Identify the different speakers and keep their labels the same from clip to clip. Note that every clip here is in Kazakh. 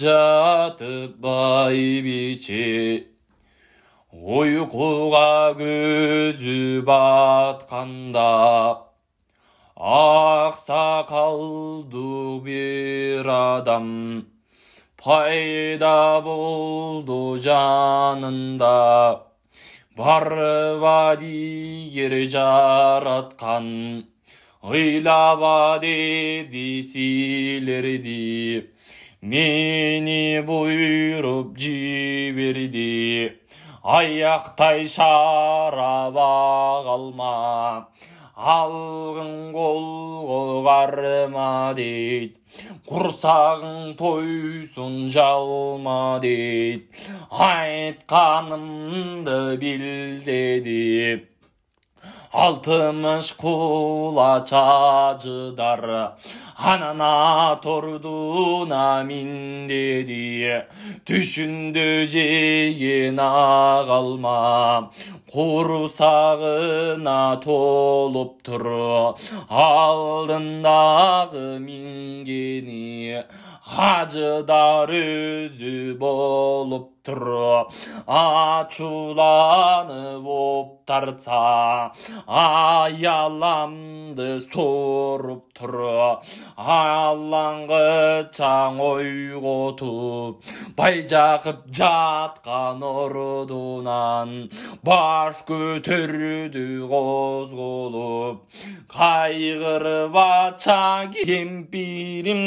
Speaker 1: жатып байбиче, uyquga көзі батқанда, ақ сақалды bir адам пайда болды жанында. Барбадигер жаратқан, ыйлаба деди силерди, мени буйруп жиберди. Аяқтай шараба қалма, алғын қолғы қарма дейд, құрсағың тойсын жалма дейд, айтқанымды біл деді. 60 кулач ажыдар анана тордуна мин деди. Түшүндө жеген агалма курсагына толуп тур, алдындагы мингени ажыдар өзү болуп тур. Ачууланып оп тартса аяламды соруп тур. Алаңгычаң ойготуп Байжакып жаткан ордунан баш көтөрдү козголуп. Кайгырып ача кемпирим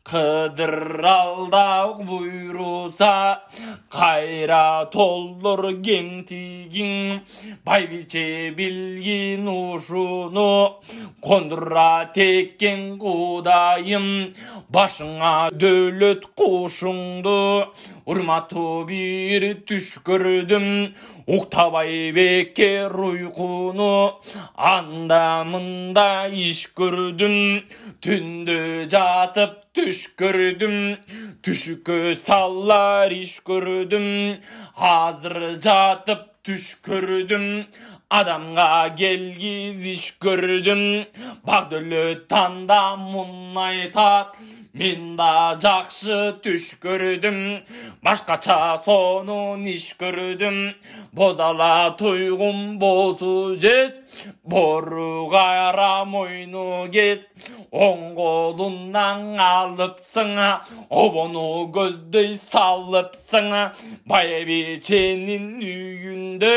Speaker 1: Кыдыр алда буйруса кайра толлур кемтигин. Байбиче билгин ушуну кондура теккен кудайым. Башыңа дөөлөт кушуңду урматтуу бир түш көрдүм. Уктабай бекер уйкуну анда мында иш көрдүм. Түндө жатып түш көрдүм, түшүккө саллар иш көрдүм. Азыр жатып түш көрдүм, адамга келгиз иш көрдүм. Багдөлөт танда мун айтат, мен да жакшы түш көрдүм. Башкача сонун иш көрдүм. Бозала туйгум бозу жез, бору кайра мойну кез. Оң колунан алыпсың, обону көздөй салыпсың. Байбиченин үйүндө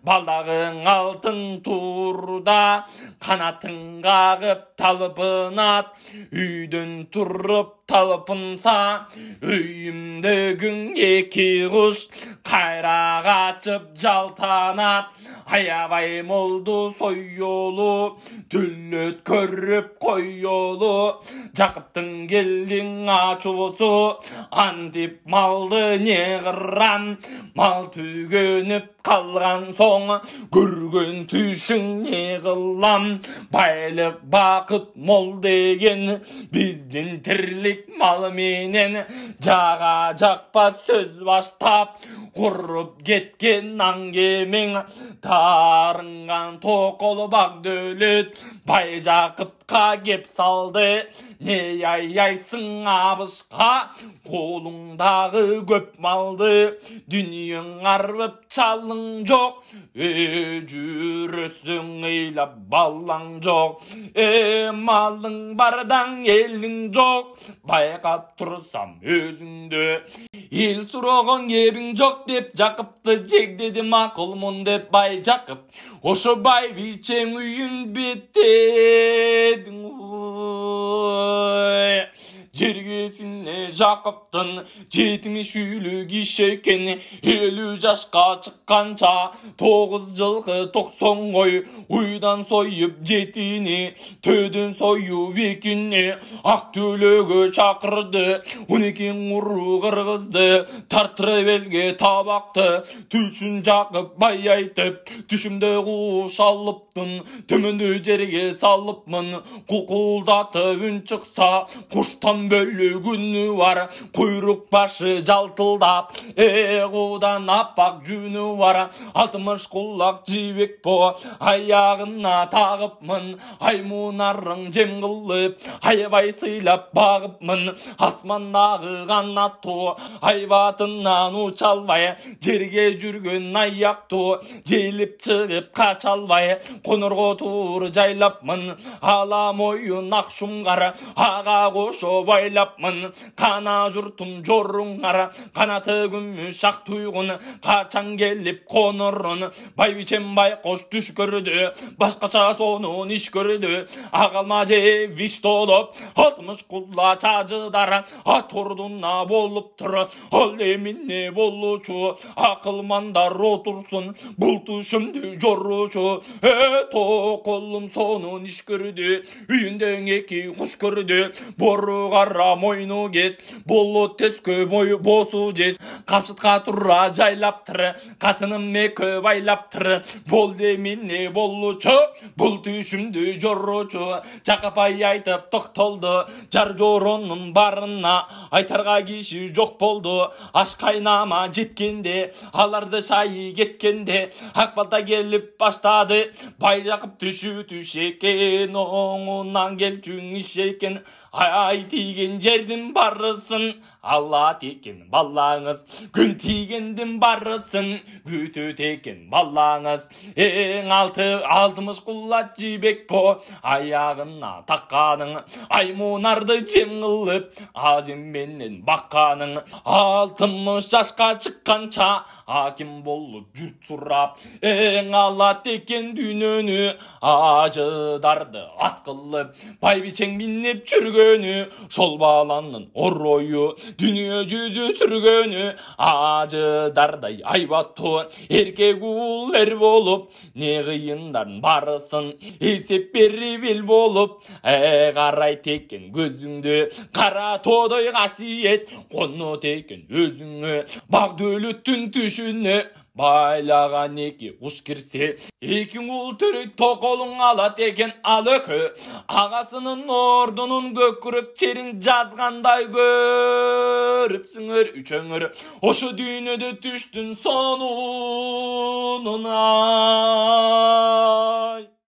Speaker 1: балдагың алтын турда. Канатын кагып талпынат, үйдөн туруп талпынса. Үйүмдөгүң эки куш кайра качып жалтанат. Аябай молду союлу, түлөт көрүп коюлу. Жакыптын келдиң ачуусу, антип малды не кырам. Мал түгөнүп калган соң, көргөн түшүң не кылам. Байлык бакыт мол деген биздин тирлик мал менен. Жага жакпас сөз баштап, куруп кеткен аңгемең. Тарынган токол Багдөлөт Байжакыпка кеп салды. Не аяйсың абышка, колуңдагы көп малды. Дүнүйөң арбып чалың жок, жүрөсүң ыйлап балаң жок. Малың бардан элиң жок, байкап турсам өзүңдө. Эл сураган кебиң жок деп Жакыпты жегдеди макулмун деп Байжакып. Ошо байбичең үйүн беттедиң. Жергесине Жакыптын 70 киши экен. 50 жашка чыкканча 9 жылкы 90 кой уйдан союп жетини, төдөн союп экини. Ак төлөгө чакырды 12 уру кыргызды, тартырып элге табакты. Түшүн Жакып бай айтып, түшүмдө куш алыптын, төмөндө жерге салыпмын. Кукулдатып үн чыкса, куштан бөлүгүнү var, kuyruk başı jaltылдап, eğudan appak жүні var, 60 kulak жібек bo, ayağına tağıpmın, aymunarың жем kılıp, ayvay sıylap bağıpmın, asmanдағы qanattu, ayvatından uçalvay, жерге жүрген аяқту, желіп çıgıp kaçalvay, konurgo tur jaylapmın, ala moyun akşumgar, ağa koşu baylapmın, kana jurtum jorungar, kanatı gümüş ak tuygun, kaçan gelip konurun, bay biçem baykoş düş gördü, başkaça sonun iş gördü, ağalma jeviş dolup, 60 kulla çacıdar, at orduna bolup tur, ol eminne boluçu, akılmandar otursun, bultu şimdi jorruçu, tokolum sonun iş gördü, üyünden eki kuş gördü, boru qarra moynu kez, bolu teskö boyu bosu jez, kapşıtqa turra jaylaptır, katınım mekö baylaptır, bol deminne boluçu, bultu şimdi jorruçu, çakapay aytıp toktoldu, jar joronun barına, aytarga kişi jok boldu, aş kaynama jetkende, alardı şayı ketkende, akbalta gelip başladı, bayrakıp düşü düşeken, oğundan gelçün işeken, ay tigen жердin barısın, Allah teken ballağınız, gün tigendin barısın, bütü teken ballağınız, en altımız kullat jibek po, ayağına takkanın, aymunardı jem kılıp, azim menden bakkanın, 60 yaşka çıkkança, hakim bolup jürt surap, en Allah teken dünönü, acıdardı at kılıp, bay biçen binip жүргөнү, şol bağlanın orroyu, dünya yüzü sürgönü, acıdarday aybattu, erkek uller bolup, ne kıyından barısın, esep berri bil bolup, qaray teken gözüңdü, kara todoy kasiyet, konu teken özüңü, bak dölüttün tüşünü, baylаған eki kuş kirse, ekin ul türük tokolun alat eken alıkı, ağasının ordunun gökürüp çerin жазғандай görüpsüңөр üçöңөр, oşu düğünöde düştün sonunun ay.